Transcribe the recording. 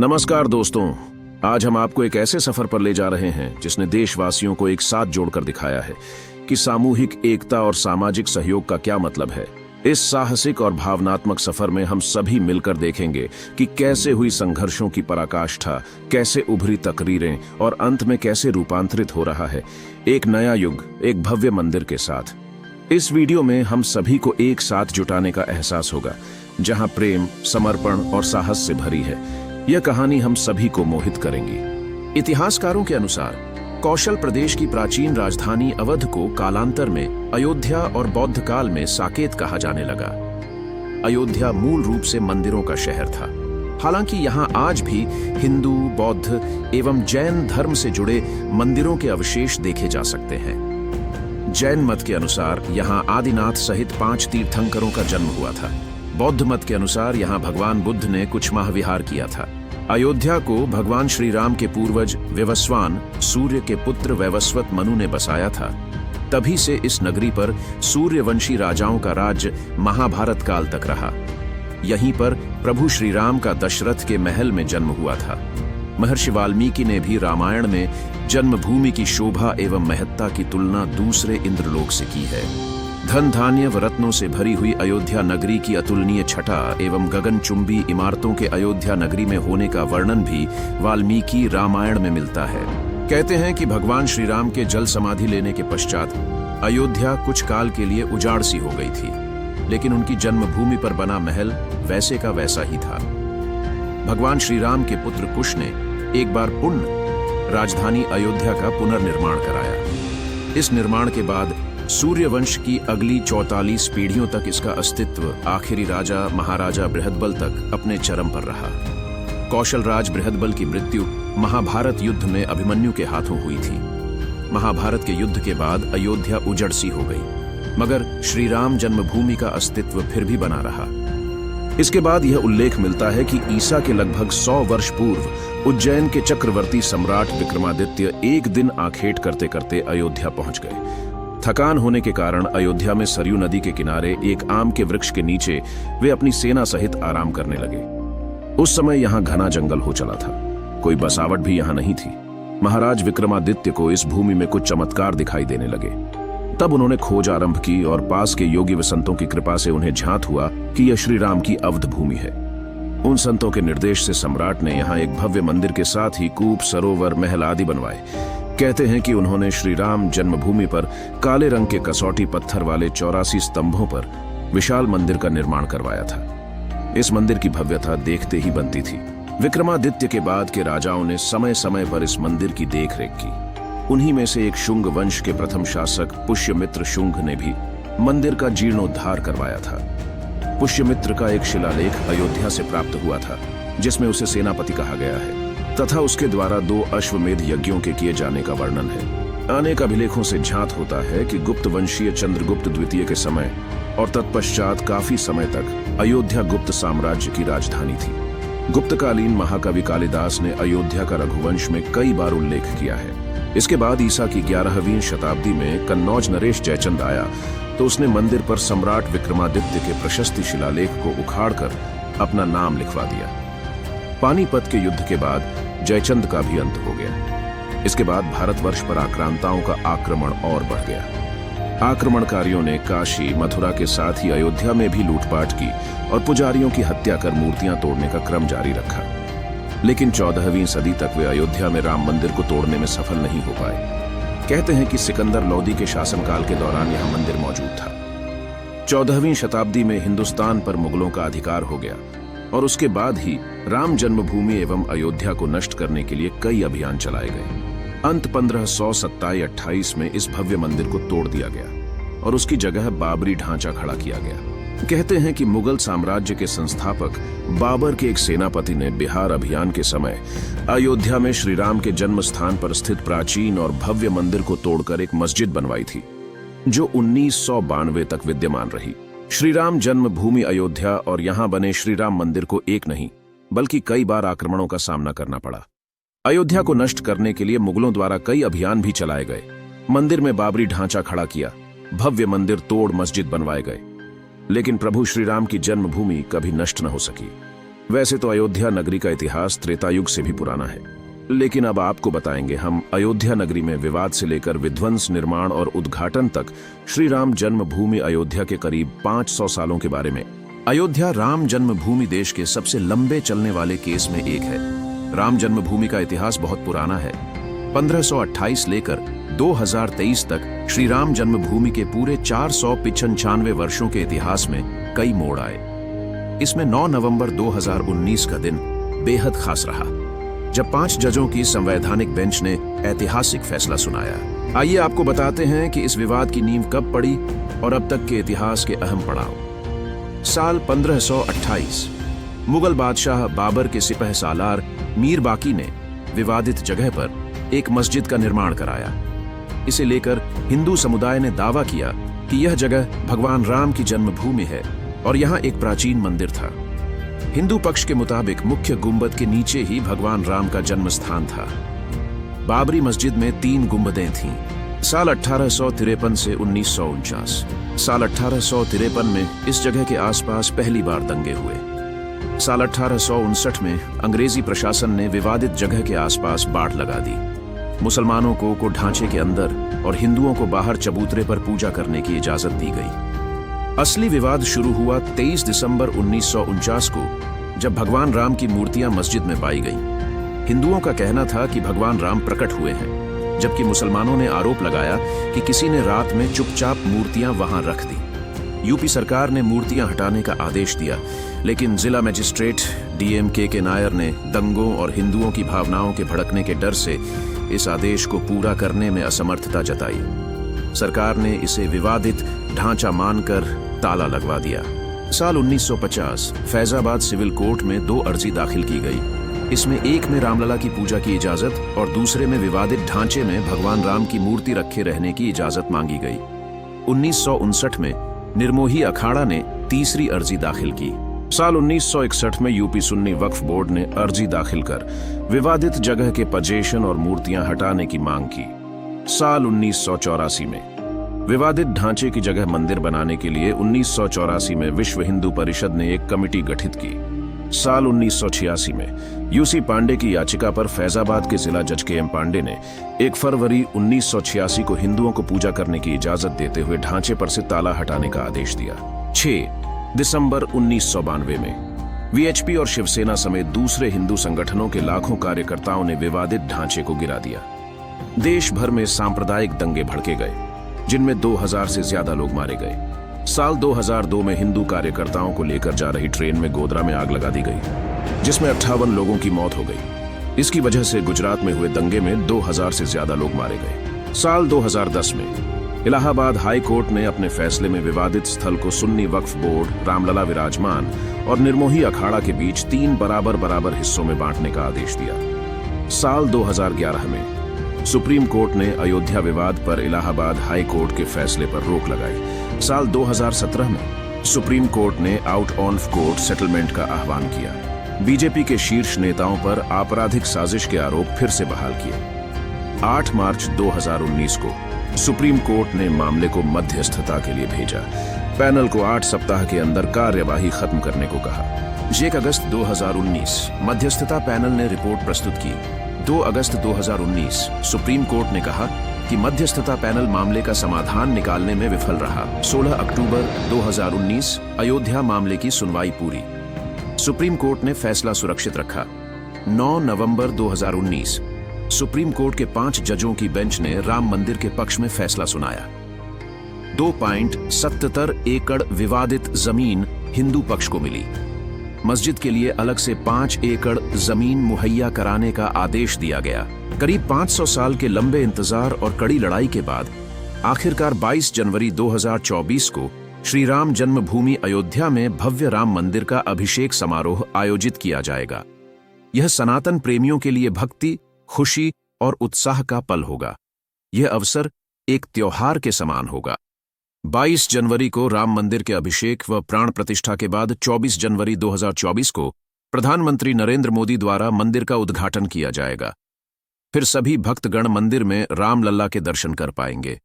नमस्कार दोस्तों, आज हम आपको एक ऐसे सफर पर ले जा रहे हैं जिसने देशवासियों को एक साथ जोड़कर दिखाया है कि सामूहिक एकता और सामाजिक सहयोग का क्या मतलब है। इस साहसिक और भावनात्मक सफर में हम सभी मिलकर देखेंगे कि कैसे हुई संघर्षों की पराकाष्ठा, कैसे उभरी तकरीरें और अंत में कैसे रूपांतरित हो रहा है एक नया युग, एक भव्य मंदिर के साथ। इस वीडियो में हम सभी को एक साथ जुटाने का एहसास होगा, जहां प्रेम, समर्पण और साहस से भरी है। यह कहानी हम सभी को मोहित करेंगी। इतिहासकारों के अनुसार कौशल प्रदेश की प्राचीन राजधानी अवध को कालांतर में अयोध्या और बौद्ध काल में साकेत कहा जाने लगा। अयोध्या मूल रूप से मंदिरों का शहर था। हालांकि यहाँ आज भी हिंदू, बौद्ध एवं जैन धर्म से जुड़े मंदिरों के अवशेष देखे जा सकते हैं। जैन मत के अनुसार यहाँ आदिनाथ सहित 5 तीर्थंकरों का जन्म हुआ था। बौद्ध मत के अनुसार यहाँ भगवान बुद्ध ने कुछ माह विहार किया था। अयोध्या को भगवान श्री राम के पूर्वज विवस्वान, सूर्य के पुत्र वैवस्वत मनु ने बसाया था। तभी से इस नगरी पर सूर्यवंशी राजाओं का राज्य महाभारत काल तक रहा। यहीं पर प्रभु श्री राम का दशरथ के महल में जन्म हुआ था। महर्षि वाल्मीकि ने भी रामायण में जन्मभूमि की शोभा एवं महत्ता की तुलना दूसरे इंद्रलोक से की है। धन धान्य व रत्नों से भरी हुई अयोध्या नगरी की अतुलनीय छटा एवं गगनचुंबी इमारतों के अयोध्या नगरी में होने का वर्णन भी वाल्मीकि रामायण में मिलता है। कहते हैं कि भगवान श्री राम के जल समाधि लेने के पश्चात अयोध्या कुछ काल के लिए उजाड़ सी हो गई थी, लेकिन उनकी जन्मभूमि पर बना महल वैसे का वैसा ही था। भगवान श्री राम के पुत्र कुश ने एक बार पुण्य राजधानी अयोध्या का पुनर्निर्माण कराया। इस निर्माण के बाद सूर्यवंश की अगली 44 पीढ़ियों तक इसका अस्तित्व आखिरी राजा महाराजा बृहदबल तक अपने चरम पर रहा। कौशल राज बृहदबल की मृत्यु महाभारत युद्ध में अभिमन्यु के हाथों हुई थी। महाभारत के युद्ध के बाद अयोध्या उजड़ सी हो गई, मगर श्री राम जन्मभूमि का अस्तित्व फिर भी बना रहा। इसके बाद यह उल्लेख मिलता है कि ईसा के लगभग 100 वर्ष पूर्व उज्जैन के चक्रवर्ती सम्राट विक्रमादित्य एक दिन आखेट करते करते अयोध्या पहुंच गए। थकान होने के कारण अयोध्या में सरयू नदी के किनारे एक आम के वृक्ष के नीचे वे अपनी सेना सहित आराम करने लगे। उस समय यहाँ घना जंगल हो चला था, कोई बसावट भी यहाँ नहीं थी। महाराज विक्रमादित्य को इस भूमि में कुछ चमत्कार दिखाई देने लगे। तब उन्होंने खोज आरंभ की और पास के योगी व संतों की कृपा से उन्हें झांत हुआ कि यह श्री राम की अवध भूमि है। उन संतों के निर्देश से सम्राट ने यहाँ एक भव्य मंदिर के साथ ही कूप, सरोवर, महल आदि बनवाए। कहते हैं कि उन्होंने श्री राम जन्मभूमि पर काले रंग के कसौटी पत्थर वाले 84 स्तंभों पर विशाल मंदिर का निर्माण करवाया था। इस मंदिर की भव्यता देखते ही बनती थी। विक्रमादित्य के बाद के राजाओं ने समय समय पर इस मंदिर की देखरेख की। उन्हीं में से एक शुंग वंश के प्रथम शासक पुष्यमित्र शुंग ने भी मंदिर का जीर्णोद्धार करवाया था। पुष्यमित्र का एक शिलालेख अयोध्या से प्राप्त हुआ था, जिसमें उसे सेनापति कहा गया है तथा उसके द्वारा 2 अश्वमेध यज्ञों के किए जाने का वर्णन है। अनेक अभिलेखों से झांत होता है कि गुप्त वंशीय चंद्रगुप्त द्वितीय के समय और तत्पश्चात काफी समय तक अयोध्या गुप्त साम्राज्य की राजधानी थी। गुप्तकालीन महाकवि कालिदास ने अयोध्या का रघुवंश में कई बार उल्लेख किया है। इसके बाद ईसा की 11वीं शताब्दी में कन्नौज नरेश जयचंद आया तो उसने मंदिर पर सम्राट विक्रमादित्य के प्रशस्ति शिलालेख को उखाड़कर अपना नाम लिखवा दिया। पानीपत के युद्ध के बाद जयचंद का भी अंत हो गया। इसके बाद भारतवर्ष पर आक्रांताओं का आक्रमण और बढ़ गया। आक्रमणकारियों ने काशी, मथुरा के साथ ही अयोध्या में भी लूटपाट की और पुजारियों की हत्या कर मूर्तियां तोड़ने का क्रम जारी रखा। लेकिन 14वीं सदी तक वे अयोध्या में राम मंदिर को तोड़ने में सफल नहीं हो पाए। कहते हैं कि सिकंदर लोदी के शासनकाल के दौरान यह मंदिर मौजूद था। 14वीं शताब्दी में हिंदुस्तान पर मुगलों का अधिकार हो गया और उसके बाद ही राम जन्मभूमि एवं अयोध्या को नष्ट करने के लिए कई अभियान चलाए गए। अंत 1527-28 में इस भव्य मंदिर को तोड़ दिया गया और उसकी जगह बाबरी ढांचा खड़ा किया गया। कहते हैं कि मुगल साम्राज्य के संस्थापक बाबर के एक सेनापति ने बिहार अभियान के समय अयोध्या में श्री राम के जन्म स्थान पर स्थित प्राचीन और भव्य मंदिर को तोड़कर एक मस्जिद बनवाई थी, जो 1992 तक विद्यमान रही। श्री राम जन्मभूमि अयोध्या और यहाँ बने श्री राम मंदिर को एक नहीं बल्कि कई बार आक्रमणों का सामना करना पड़ा। अयोध्या को नष्ट करने के लिए मुगलों द्वारा कई अभियान भी चलाए गए। मंदिर में बाबरी ढांचा खड़ा किया, भव्य मंदिर तोड़ मस्जिद बनवाए गए, लेकिन प्रभु श्री राम की जन्मभूमि कभी नष्ट न हो सकी। वैसे तो अयोध्या नगरी का इतिहास त्रेता युग से भी पुराना है, लेकिन अब आपको बताएंगे हम अयोध्या नगरी में विवाद से लेकर विध्वंस, निर्माण और उद्घाटन तक श्री राम जन्मभूमि अयोध्या के करीब 500 सालों के बारे में। अयोध्या राम जन्मभूमि देश के सबसे लंबे चलने वाले केस में एक है। राम जन्मभूमि का इतिहास बहुत पुराना है। 1528 लेकर 2023 तक श्री राम जन्मभूमि के पूरे 495 वर्षों के इतिहास में कई मोड़ आए। इसमें 9 नवंबर 2019 का दिन बेहद खास रहा, जब 5 जजों की संवैधानिक बेंच ने ऐतिहासिक फैसला सुनाया। आइए आपको बताते हैं कि इस विवाद की नींव कब पड़ी और अब तक के इतिहास के अहम पड़ाव। साल 1528 मुगल बादशाह बाबर के सिपह सालार मीर बाकी ने विवादित जगह पर एक मस्जिद का निर्माण कराया। इसे लेकर हिंदू समुदाय ने दावा किया कि यह जगह भगवान राम की जन्मभूमि है और यहाँ एक प्राचीन मंदिर था। हिंदू पक्ष के मुताबिक मुख्य गुंबद के नीचे ही भगवान राम का जन्म स्थान था। बाबरी मस्जिद में 3 गुंबदें थीं। साल 1853 से 1949। साल 1853 में इस जगह के आसपास पहली बार दंगे हुए। साल 1859 में अंग्रेजी प्रशासन ने विवादित जगह के आसपास बाड़ लगा दी। मुसलमानों को ढांचे के अंदर और हिंदुओं को बाहर चबूतरे पर पूजा करने की इजाजत दी गई। असली विवाद शुरू हुआ 23 दिसंबर 1949 को, जब भगवान राम की मूर्तियां मस्जिद में पाई गईं। हिंदुओं का कहना था कि भगवान राम प्रकट हुए हैं, जबकि मुसलमानों ने आरोप लगाया कि किसी ने रात में चुपचाप मूर्तियां वहां रख दी। यूपी सरकार ने मूर्तियां हटाने का आदेश दिया, लेकिन जिला मजिस्ट्रेट डीएम के नायर ने दंगों और हिंदुओं की भावनाओं के भड़कने के डर से इस आदेश को पूरा करने में असमर्थता जताई। सरकार ने इसे विवादित ढांचा मानकर ताला लगवा दिया। साल 1950 फैजाबाद सिविल कोर्ट में 2 अर्जी दाखिल की गई। इसमें एक में रामलला की पूजा की इजाजत और दूसरे में विवादित ढांचे में भगवान राम की मूर्ति रखे रहने की इजाजत मांगी गई। 1959 में निर्मोही अखाड़ा ने तीसरी अर्जी दाखिल की। साल 1961 में यूपी सुन्नी वक्फ बोर्ड ने अर्जी दाखिल कर विवादित जगह के पजेशन और मूर्तियां हटाने की मांग की। साल 1984 में विवादित ढांचे की जगह मंदिर बनाने के लिए 1984 में विश्व हिंदू परिषद ने एक कमेटी गठित की। साल 1986 में यूसी पांडे की याचिका पर फैजाबाद के जिला जज के एम पांडे ने 1 फरवरी 1986 को हिंदुओं को पूजा करने की इजाजत देते हुए ढांचे पर से ताला हटाने का आदेश दिया। 6 दिसंबर 1992 में वीएचपी और शिवसेना समेत दूसरे हिंदू संगठनों के लाखों कार्यकर्ताओं ने विवादित ढांचे को गिरा दिया। देश भर में सांप्रदायिक दंगे भड़के गए, जिनमें 2000 से ज्यादा लोग मारे गए। साल 2002 में हिंदू कार्यकर्ताओं को लेकर जा रही ट्रेन में गोधरा में आग लगा दी गई, जिसमें 58 लोगों की मौत हो गई। इसकी वजह से गुजरात में हुए दंगे में 2000 से ज्यादा लोग मारे गए। साल 2010 में इलाहाबाद हाई कोर्ट ने अपने फैसले में विवादित स्थल को सुन्नी वक्फ बोर्ड, रामलला विराजमान और निर्मोही अखाड़ा के बीच 3 बराबर हिस्सों में बांटने का आदेश दिया। साल 2011 में सुप्रीम कोर्ट ने अयोध्या विवाद पर इलाहाबाद हाई कोर्ट के फैसले पर रोक लगाई। साल 2017 में सुप्रीम कोर्ट ने आउट ऑफ कोर्ट सेटलमेंट का आह्वान किया। बीजेपी के शीर्ष नेताओं पर आपराधिक साजिश के आरोप फिर से बहाल किए। 8 मार्च 2019 को सुप्रीम कोर्ट ने मामले को मध्यस्थता के लिए भेजा। पैनल को 8 सप्ताह के अंदर कार्यवाही खत्म करने को कहा। 1 अगस्त 2019 मध्यस्थता पैनल ने रिपोर्ट प्रस्तुत की। 2 अगस्त 2019 सुप्रीम कोर्ट ने कहा कि मध्यस्थता पैनल मामले का समाधान निकालने में विफल रहा। 16 अक्टूबर 2019 अयोध्या मामले की सुनवाई पूरी। सुप्रीम कोर्ट ने फैसला सुरक्षित रखा। 9 नवंबर 2019 सुप्रीम कोर्ट के 5 जजों की बेंच ने राम मंदिर के पक्ष में फैसला सुनाया। 2.77 एकड़ विवादित जमीन हिंदू पक्ष को मिली। मस्जिद के लिए अलग से 5 एकड़ जमीन मुहैया कराने का आदेश दिया गया। करीब 500 साल के लंबे इंतजार और कड़ी लड़ाई के बाद आखिरकार 22 जनवरी 2024 को श्री राम जन्मभूमि अयोध्या में भव्य राम मंदिर का अभिषेक समारोह आयोजित किया जाएगा। यह सनातन प्रेमियों के लिए भक्ति, खुशी और उत्साह का पल होगा। यह अवसर एक त्योहार के समान होगा। 22 जनवरी को राम मंदिर के अभिषेक व प्राण प्रतिष्ठा के बाद 24 जनवरी 2024 को प्रधानमंत्री नरेंद्र मोदी द्वारा मंदिर का उद्घाटन किया जाएगा। फिर सभी भक्तगण मंदिर में रामलला के दर्शन कर पाएंगे।